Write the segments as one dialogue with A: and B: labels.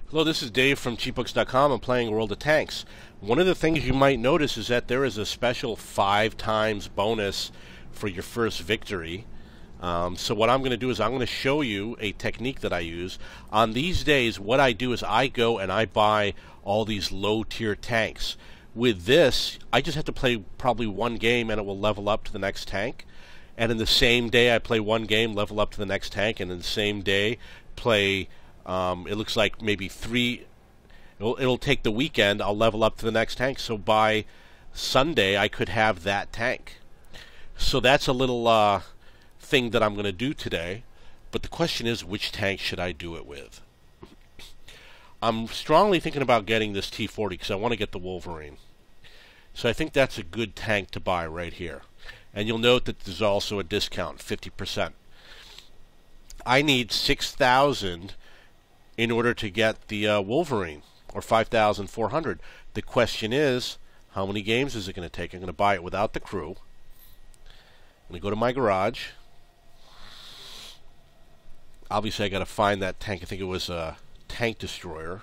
A: Hello, this is Dave from CheapBooks.com. I'm playing World of Tanks. One of the things you might notice is that there is a special 5 times bonus for your first victory. So what I'm going to do is I'm going to show you a technique that I use. On these days, what I do is I go and I buy all these low-tier tanks. With this, I just have to play probably one game and it will level up to the next tank. And in the same day, I play one game, level up to the next tank, and in the same day, play... it looks like maybe 3. It'll take the weekend. I'll level up to the next tank. So by Sunday, I could have that tank. So that's a little thing that I'm going to do today. But the question is, which tank should I do it with? I'm strongly thinking about getting this T40 because I want to get the Wolverine. So I think that's a good tank to buy right here. And you'll note that there's also a discount, 50%. I need 6,000 in order to get the Wolverine, or 5,400. The question is, how many games is it going to take? I'm going to buy it without the crew. I'm going to go to my garage. Obviously, I got to find that tank. I think it was a tank destroyer.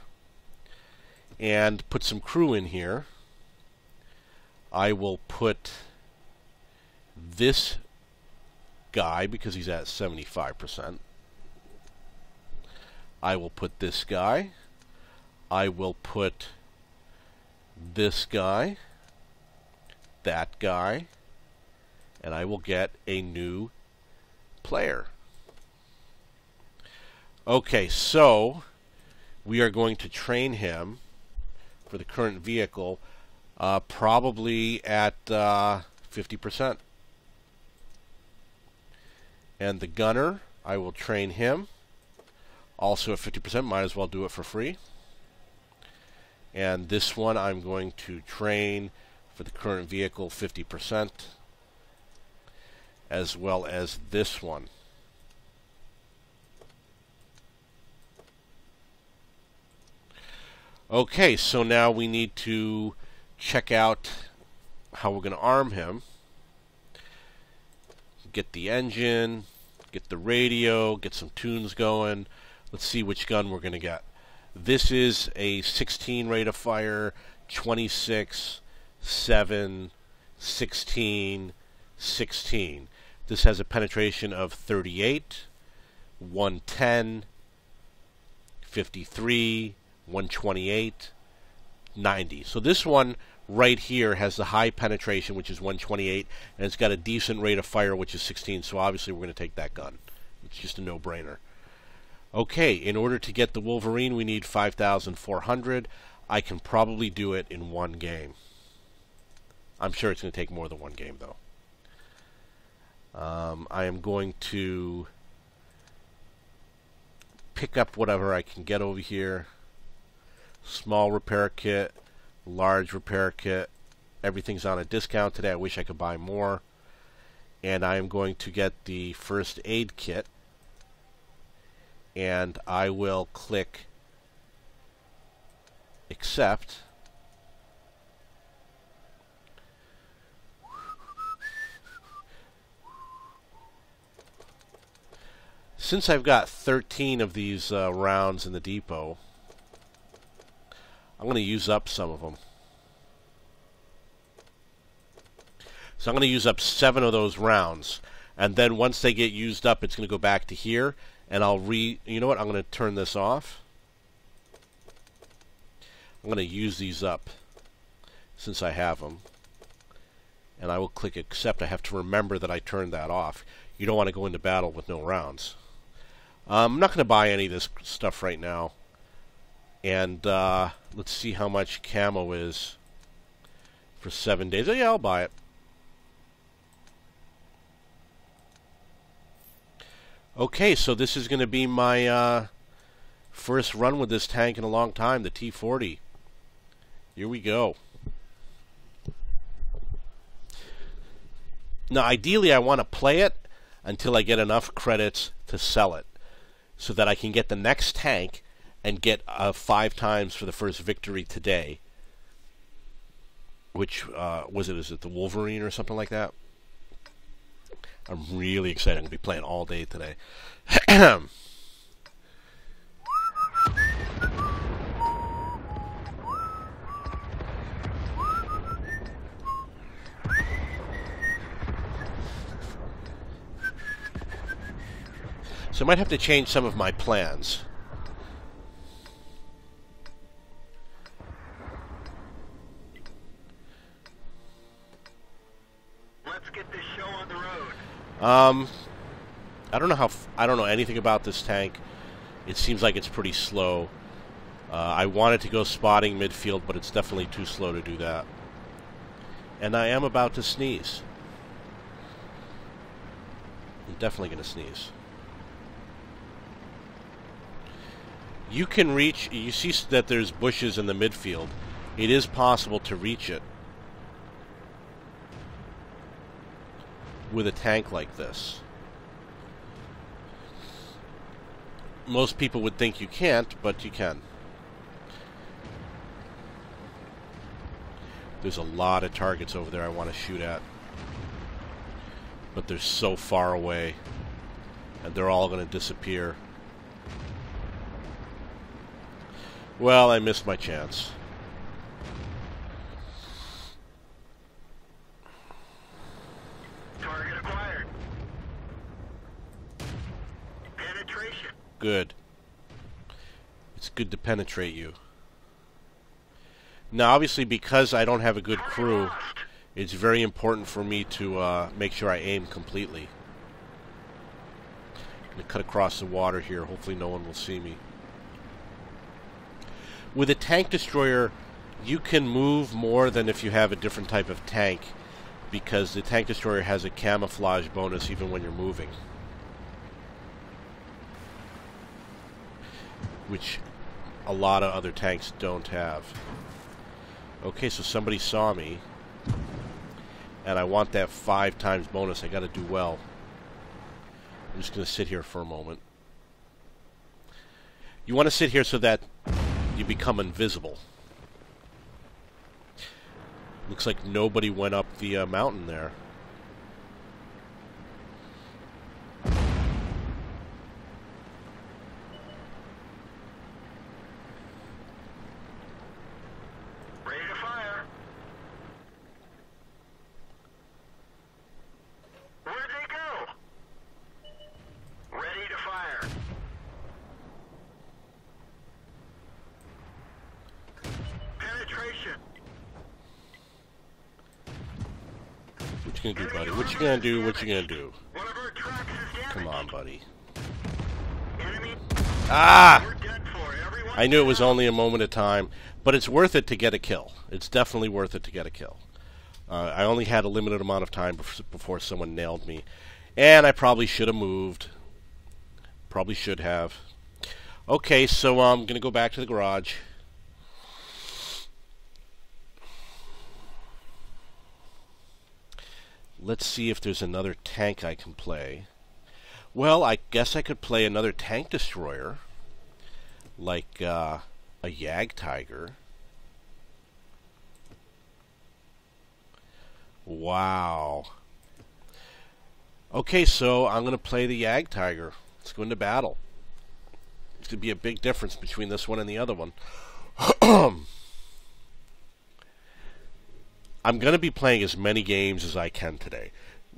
A: And put some crew in here. I will put this guy, because he's at 75%. I will put this guy. I will put this guy, that guy, and I will get a new player. Okay, so we are going to train him for the current vehicle probably at 50%. And the gunner, I will train him also at 50%, might as well do it for free. And this one I'm going to train for the current vehicle 50%, as well as this one. Okay, so now we need to check out how we're going to arm him. Get the engine, get the radio, get some tunes going. Let's see which gun we're going to get. This is a 16 rate of fire, 26, 7, 16, 16. This has a penetration of 38, 110, 53, 128, 90. So this one right here has the high penetration, which is 128, and it's got a decent rate of fire, which is 16. So obviously we're going to take that gun. It's just a no-brainer. Okay, in order to get the Wolverine, we need 5,400. I can probably do it in one game. I'm sure it's going to take more than one game, though. I am going to pick up whatever I can get over here. Small repair kit, large repair kit. Everything's on a discount today. I wish I could buy more. And I am going to get the first aid kit. And I will click accept. Since I've got 13 of these rounds in the depot, I'm going to use up some of them. So I'm going to use up 7 of those rounds. And then once they get used up, it's going to go back to here. And you know what? I'm going to turn this off. I'm going to use these up since I have them. And I will click accept. I have to remember that I turned that off. You don't want to go into battle with no rounds. I'm not going to buy any of this stuff right now. And let's see how much camo is for 7 days. Oh yeah, I'll buy it. Okay, so this is going to be my first run with this tank in a long time, the T40. Here we go. Now, ideally, I want to play it until I get enough credits to sell it, so that I can get the next tank and get 5 times for the first victory today. Which, is it the Wolverine or something like that? I'm really excited. I'm going to be playing all day today. So I might have to change some of my plans.
B: Let's get this show on the road.
A: I don't know I don't know anything about this tank. It seems like it's pretty slow. I wanted to go spotting midfield, but it's definitely too slow to do that. And I am about to sneeze. I'm definitely going to sneeze. You can reach, you see that there's bushes in the midfield. It is possible to reach it with a tank like this. Most people would think you can't, but you can. There's a lot of targets over there I want to shoot at. But they're so far away. And they're all going to disappear. Well, I missed my chance.
B: Target acquired. Penetration.
A: Good. It's good to penetrate you. Now, obviously, because I don't have a good crew, it's very important for me to make sure I aim completely. I'm going to cut across the water here. Hopefully no one will see me. With a tank destroyer, you can move more than if you have a different type of tank, because the tank destroyer has a camouflage bonus even when you're moving, which a lot of other tanks don't have. Okay, so somebody saw me, and I want that 5 times bonus. I got to do well. I'm just going to sit here for a moment. You want to sit here so that you become invisible. Looks like nobody went up the mountain there.
B: Ready to fire. Where'd they go? Ready to fire. Penetration.
A: What you gonna do, buddy? What you gonna do? What you gonna do?
B: One of our tracks is damaged.
A: Come on, buddy.
B: Enemy.
A: Ah!
B: We're done for. Everyone.
A: I knew it was only a moment of time, but it's worth it to get a kill. It's definitely worth it to get a kill. I only had a limited amount of time before someone nailed me. And I probably should have moved. Probably should have. Okay, so I'm going to go back to the garage. Let's see if there's another tank I can play. Well, I guess I could play another tank destroyer, like a Jagdtiger. Wow. Okay, so I'm going to play the Jagdtiger. Let's go into battle. It's going to be a big difference between this one and the other one. I'm going to be playing as many games as I can today.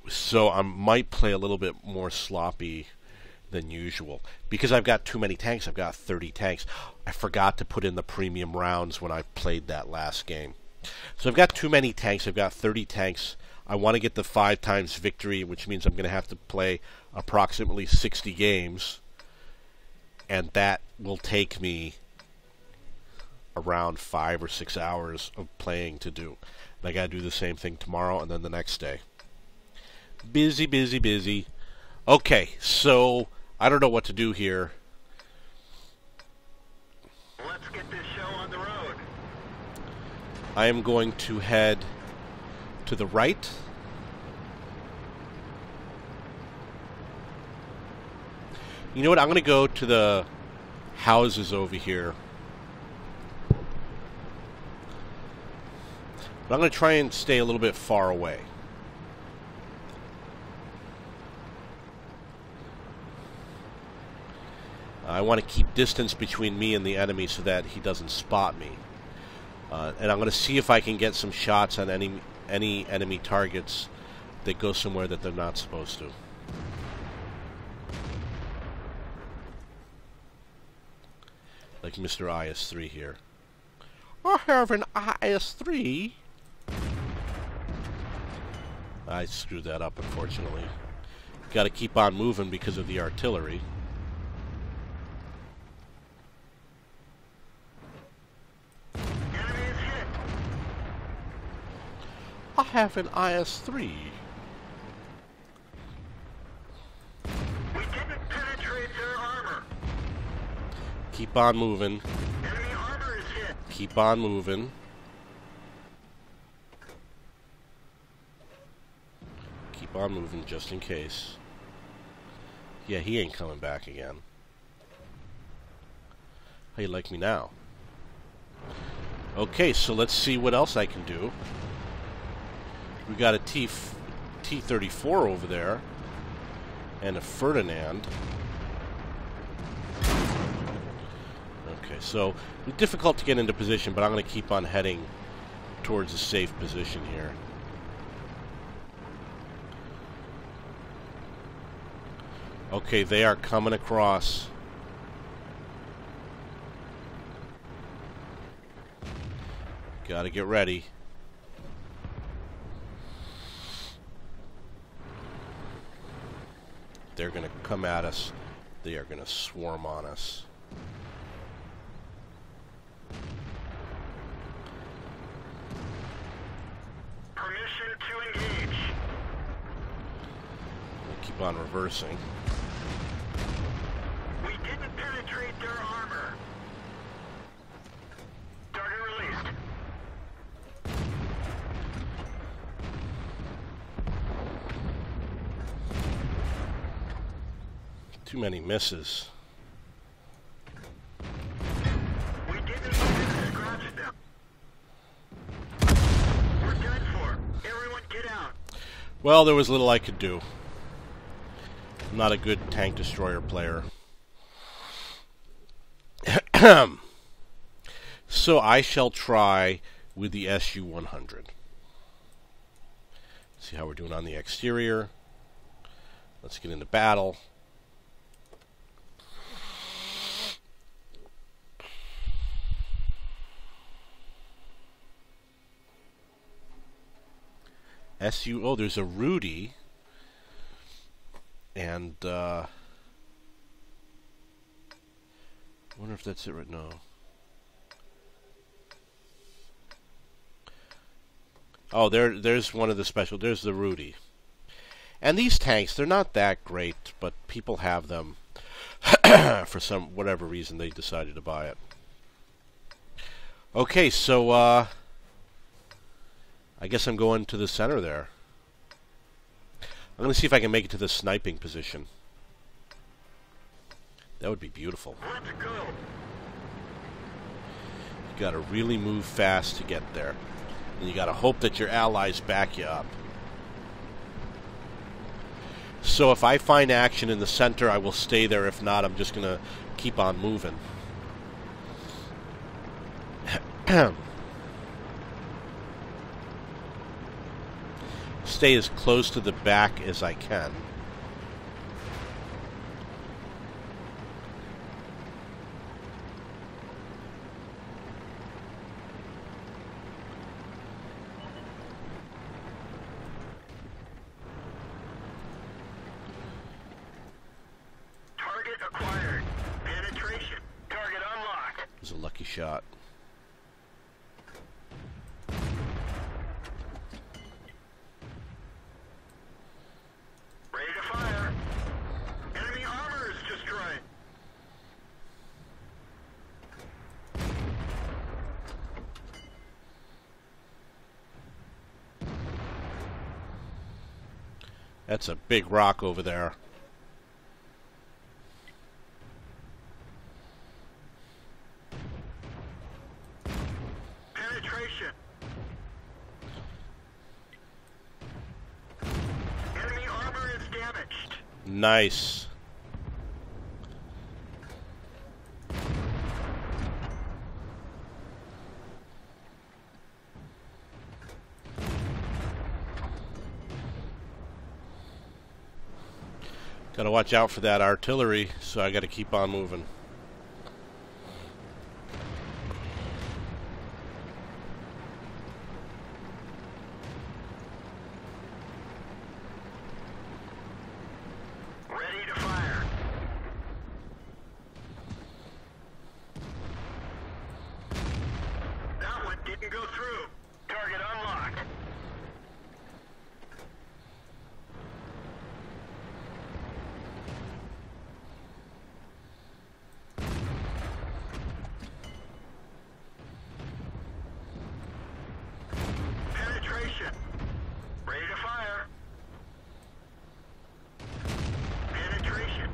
A: So I might play a little bit more sloppy than usual. Because I've got too many tanks. I've got 30 tanks. I forgot to put in the premium rounds when I played that last game. So I've got too many tanks. I've got 30 tanks. I want to get the 5 times victory, which means I'm going to have to play approximately 60 games. And that will take me around 5 or 6 hours of playing to do. And I got to do the same thing tomorrow and then the next day. Busy, busy, busy. Okay, so I don't know what to do here.
B: Let's get this show on the road.
A: I am going to head to the right. You know what? I'm going to go to the houses over here. But I'm going to try and stay a little bit far away. I want to keep distance between me and the enemy so that he doesn't spot me. And I'm going to see if I can get some shots on any enemy targets that go somewhere that they're not supposed to. like Mr. IS-3 here. I have an IS-3. I screwed that up, unfortunately. Got to keep on moving because of the artillery.
B: Enemy is hit.
A: I have an IS-3.
B: We didn't penetrate their armor.
A: Keep on moving.
B: Enemy armor is hit.
A: Keep on moving. Keep on moving just in case. Yeah, he ain't coming back again. How you like me now? Okay, so let's see what else I can do. We got a T-34 over there. And a Ferdinand. Okay, so it's difficult to get into position, but I'm going to keep on heading towards a safe position here. Okay, they are coming across. Gotta get ready. They're gonna come at us. They are gonna swarm on us.
B: Permission to engage.
A: Keep on reversing.
B: We didn't penetrate their armor. Target released.
A: Too many misses.
B: We didn't even scratch them. We're done for. Everyone get out.
A: Well, there was little I could do. I'm not a good tank destroyer player. So I shall try with the SU-100. See how we're doing on the exterior. Let's get into battle. Oh, there's a Rudy. And, I wonder if that's it right now. Oh, there's one of the special. There's the Rudy. And these tanks, they're not that great, but people have them for whatever reason they decided to buy it. Okay, so I guess I'm going to the center there. I'm going to see if I can make it to the sniping position. That would be beautiful.
B: Let's go.
A: You got to really move fast to get there. And you got to hope that your allies back you up. So if I find action in the center, I will stay there. If not, I'm just going to keep on moving. Stay as close to the back as I can.
B: Target acquired. Penetration. Target unlocked.
A: It was a lucky shot.
B: Ready to fire. Enemy armor is destroyed.
A: That's a big rock over there.
B: Penetration. Enemy armor is damaged.
A: Nice. Gotta watch out for that artillery, so I gotta keep on moving.
B: can go through. Target unlocked. Penetration. Ready to fire. Penetration.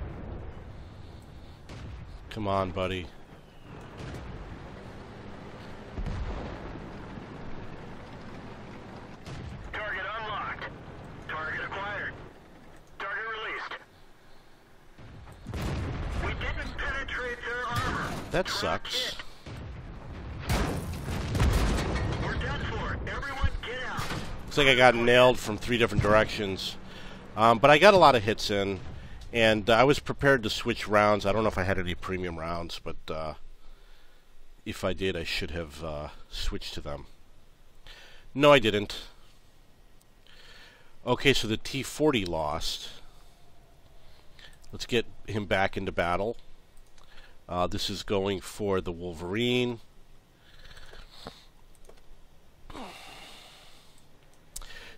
A: Come on, buddy.
B: Target unlocked. Target acquired. Target released. We didn't penetrate their armor.
A: That
B: Track
A: sucks.
B: hit. We're done for. Everyone get out.
A: Looks like I got nailed from 3 different directions. But I got a lot of hits in, and I was prepared to switch rounds. I don't know if I had any premium rounds, but if I did, I should have switched to them. No, I didn't. Okay, so the T-40 lost. Let's get him back into battle. This is going for the Wolverine.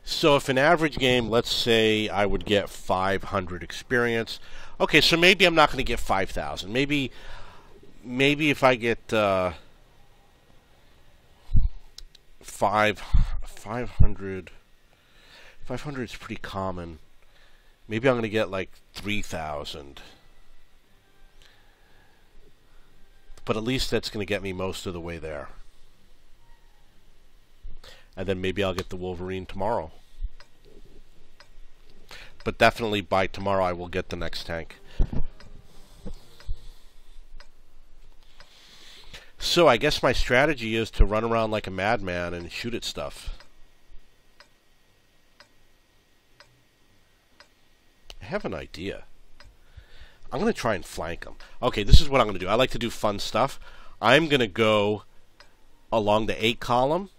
A: So if an average game, let's say I would get 500 experience. Okay, so maybe I'm not going to get 5,000. Maybe if I get 500, 500 is pretty common. Maybe I'm going to get like 3,000. But at least that's going to get me most of the way there. And then maybe I'll get the Wolverine tomorrow. But definitely by tomorrow I will get the next tank. So I guess my strategy is to run around like a madman and shoot at stuff. I have an idea. I'm going to try and flank them. Okay, this is what I'm going to do. I like to do fun stuff. I'm going to go along the 8 column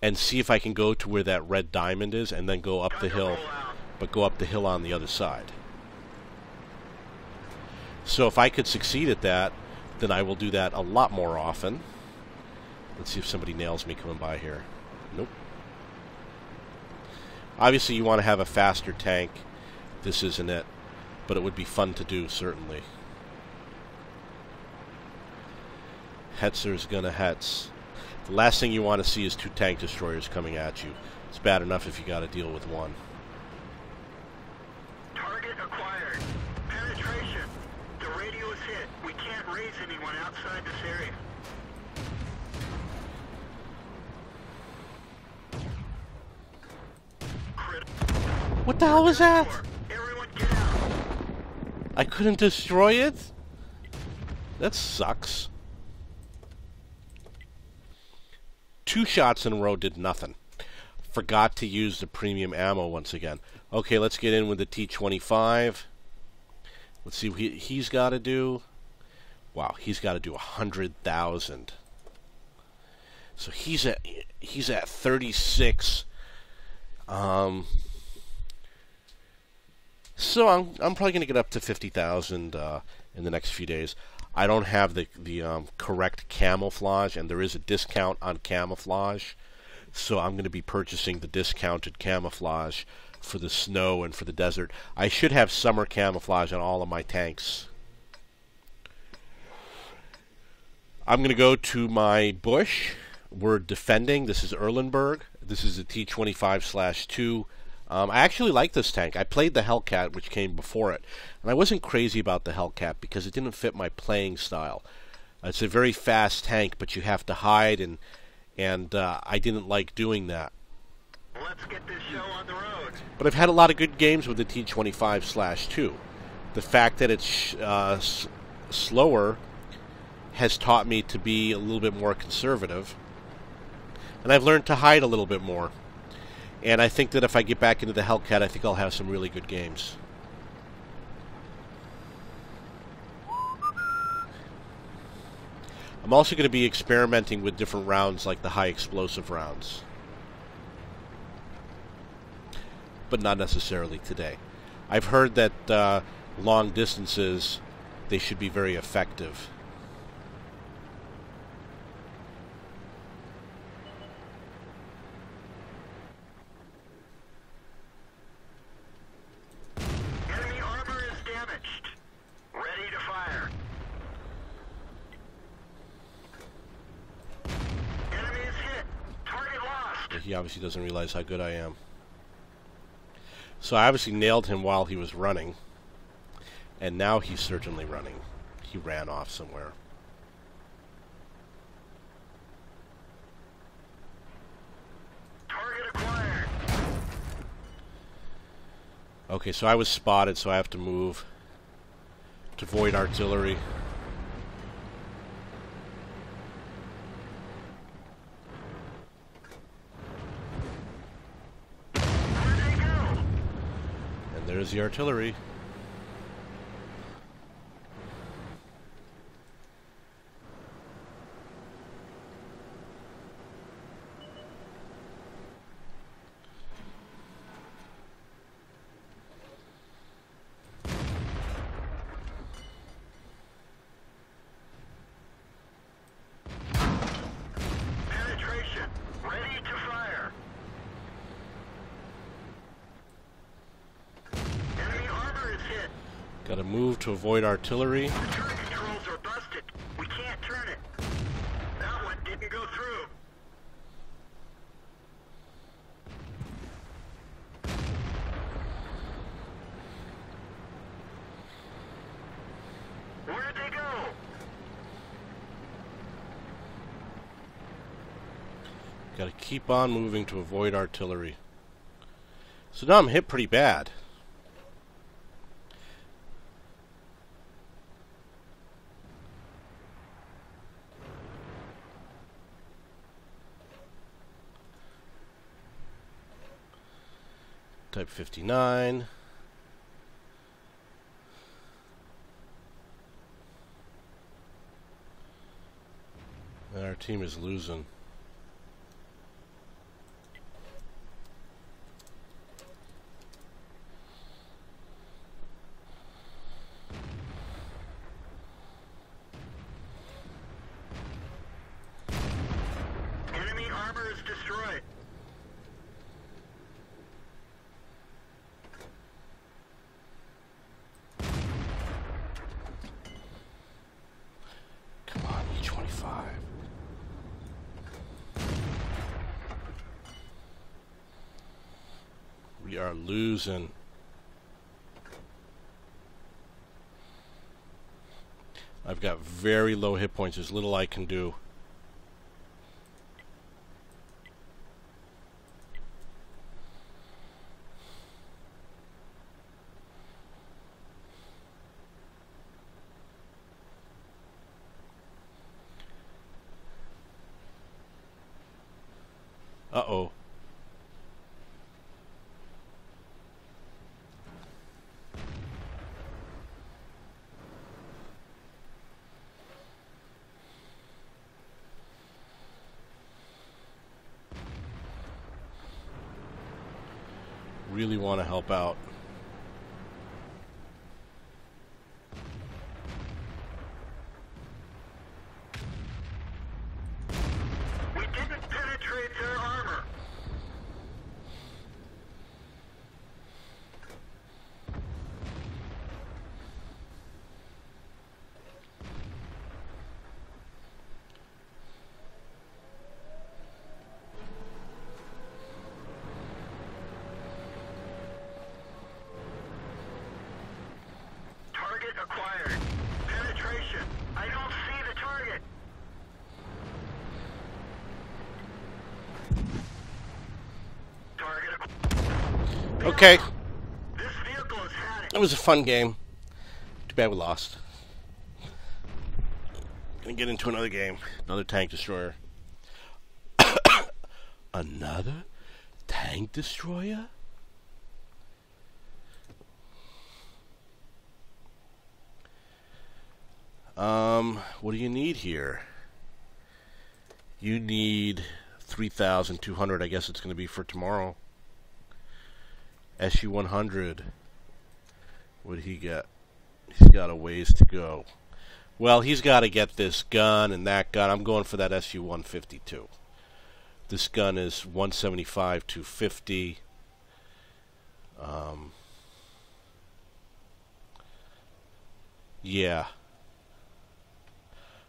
A: and see if I can go to where that red diamond is and then go up the hill, but go up the hill on the other side. So if I could succeed at that, then I will do that a lot more often. Let's see if somebody nails me coming by here. Nope. Obviously you want to have a faster tank. This isn't it, but it would be fun to do, certainly. Hetzer's gonna Hetz. The last thing you want to see is 2 tank destroyers coming at you. It's bad enough if you got to deal with one.
B: Target acquired. Penetration. The radio is hit. We can't raise anyone outside this area.
A: What the hell was that?
B: Everyone get out.
A: I couldn't destroy it? That sucks. 2 shots in a row did nothing. Forgot to use the premium ammo once again. Okay, let's get in with the T-25. Let's see what he's got to do. Wow, he's got to do 100,000. So he's at 36. So I'm probably going to get up to 50,000 in the next few days. I don't have the correct camouflage, and there is a discount on camouflage. So I'm going to be purchasing the discounted camouflage for the snow and for the desert. I should have summer camouflage on all of my tanks. I'm going to go to my bush. We're defending. This is Erlenberg. This is a T-25/2. I actually like this tank. I played the Hellcat, which came before it, and I wasn't crazy about the Hellcat because it didn't fit my playing style. It's a very fast tank, but you have to hide, and I didn't like doing that.
B: Let's get this show on the road.
A: But I've had a lot of good games with the T-25/2. The fact that it's slower has taught me to be a little bit more conservative, and I've learned to hide a little bit more. And I think that if I get back into the Hellcat, I think I'll have some really good games. I'm also going to be experimenting with different rounds, like the high explosive rounds. But not necessarily today. I've heard that long distances, they should be very effective. he obviously doesn't realize how good I am. So I obviously nailed him while he was running. And now he's certainly running. He ran off somewhere.
B: Target acquired.
A: Okay, so I was spotted, so I have to move to avoid artillery.
B: Where'd they go?
A: And there's the artillery.
B: Penetration. Ready to fire. Enemy armor is hit.
A: Gotta move to avoid artillery.
B: The turret controls are busted. We can't turn it. That one didn't go through. Where'd they go?
A: Gotta keep on moving to avoid artillery. So now I'm hit pretty bad. Type 59. And our team is losing.
B: Enemy armor is destroyed.
A: Come on, E25. We are losing. I've got very low hit points. There's little I can do. Uh-oh. Really want to help out.
B: We didn't penetrate their armor. Target acquired. Penetration. I don't see the target. Target acquired.
A: Okay,
B: This vehicle has had it.
A: it was a fun game. Too bad we lost. Gonna get into another game. Another tank destroyer. Another tank destroyer? What do you need here? You need 3,200. I guess it's going to be for tomorrow. SU-100. What did he get? He's got a ways to go. Well, he's got to get this gun and that gun. I'm going for that SU-152. This gun is 175, 250. Yeah.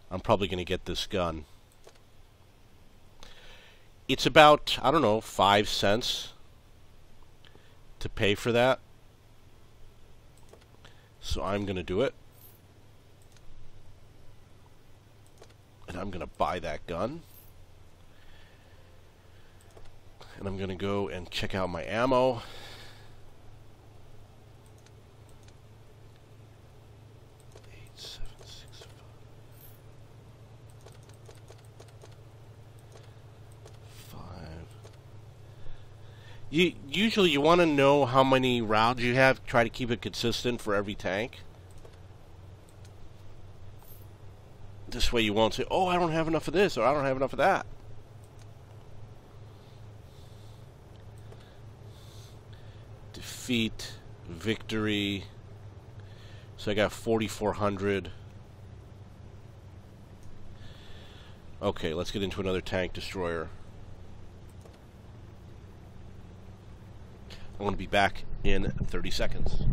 A: I'm probably going to get this gun. It's about, I don't know, 5 cents to pay for that. So I'm going to do it. And I'm going to buy that gun. And I'm going to go and check out my ammo. Usually you want to know how many rounds you have. Try to keep it consistent for every tank. This way you won't say, oh, I don't have enough of this, or I don't have enough of that. Defeat, victory. So I got 4,400. Okay, let's get into another tank destroyer. I'm going to be back in 30 seconds.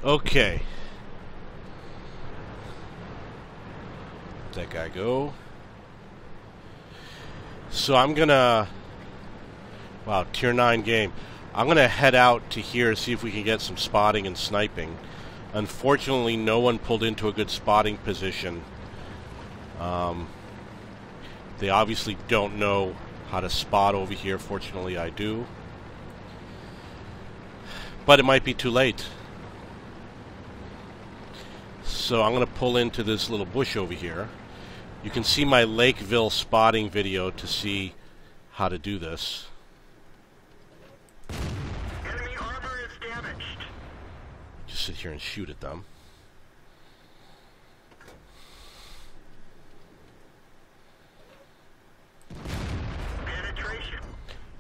A: Okay. Let that guy go. So I'm gonna... Wow, tier 9 game. I'm gonna head out to here, see if we can get some spotting and sniping. Unfortunately, no one pulled into a good spotting position. They obviously don't know how to spot over here. Fortunately, I do. But it might be too late. So I'm going to pull into this little bush over here. You can see my Lakeville spotting video to see how to do this.
B: Enemy armor is damaged.
A: Just sit here and shoot at them.
B: Penetration.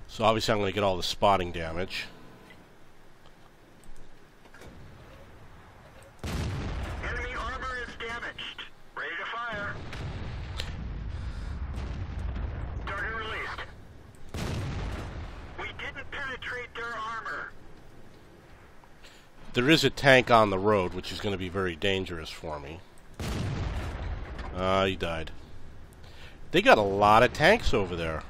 A: So obviously I'm going to get all the spotting damage.
B: Enemy armor is damaged. Ready to fire. Target released. We didn't penetrate their armor.
A: There is a tank on the road, which is going to be very dangerous for me. He died. They got a lot of tanks over there.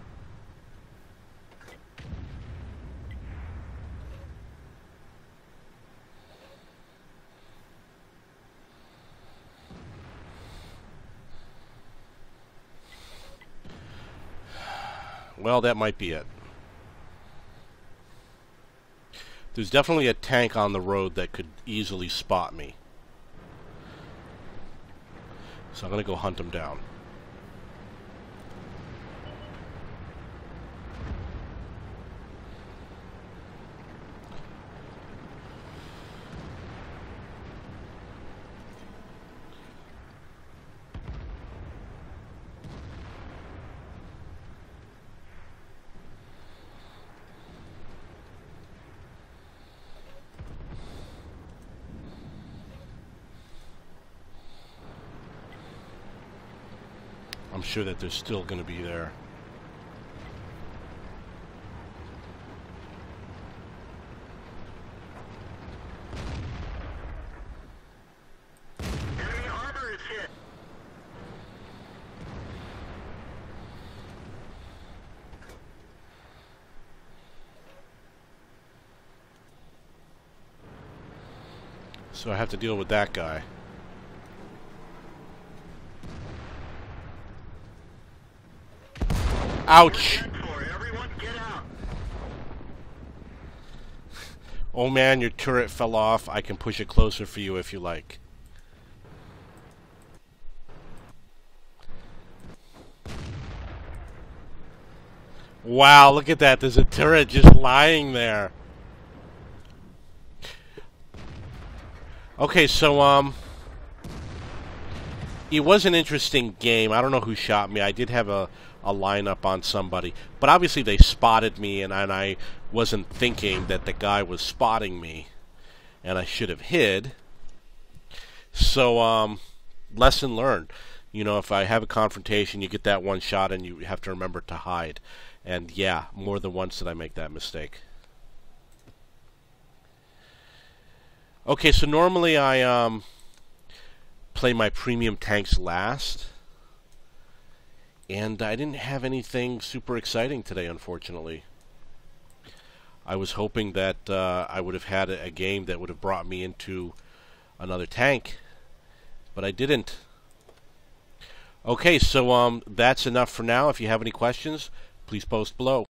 A: Well, that might be it. There's definitely a tank on the road that could easily spot me. So I'm going to go hunt him down. I'm sure that they're still going to be there.
B: Enemy armor is hit.
A: So I have to deal with that guy. Ouch!
B: Everyone get out.
A: Oh man, your turret fell off. I can push it closer for you if you like. Wow, look at that. There's a turret just lying there. Okay, so, it was an interesting game. I don't know who shot me. I did have a lineup on somebody. But obviously they spotted me, and I wasn't thinking that the guy was spotting me. And I should have hid. So, lesson learned. You know, if I have a confrontation, you get that one shot, and you have to remember to hide. And yeah, more than once did I make that mistake. Okay, so normally I play my premium tanks last. And I didn't have anything super exciting today, unfortunately. I was hoping that I would have had a game that would have brought me into another tank. But I didn't. Okay, so that's enough for now. If you have any questions, please post below.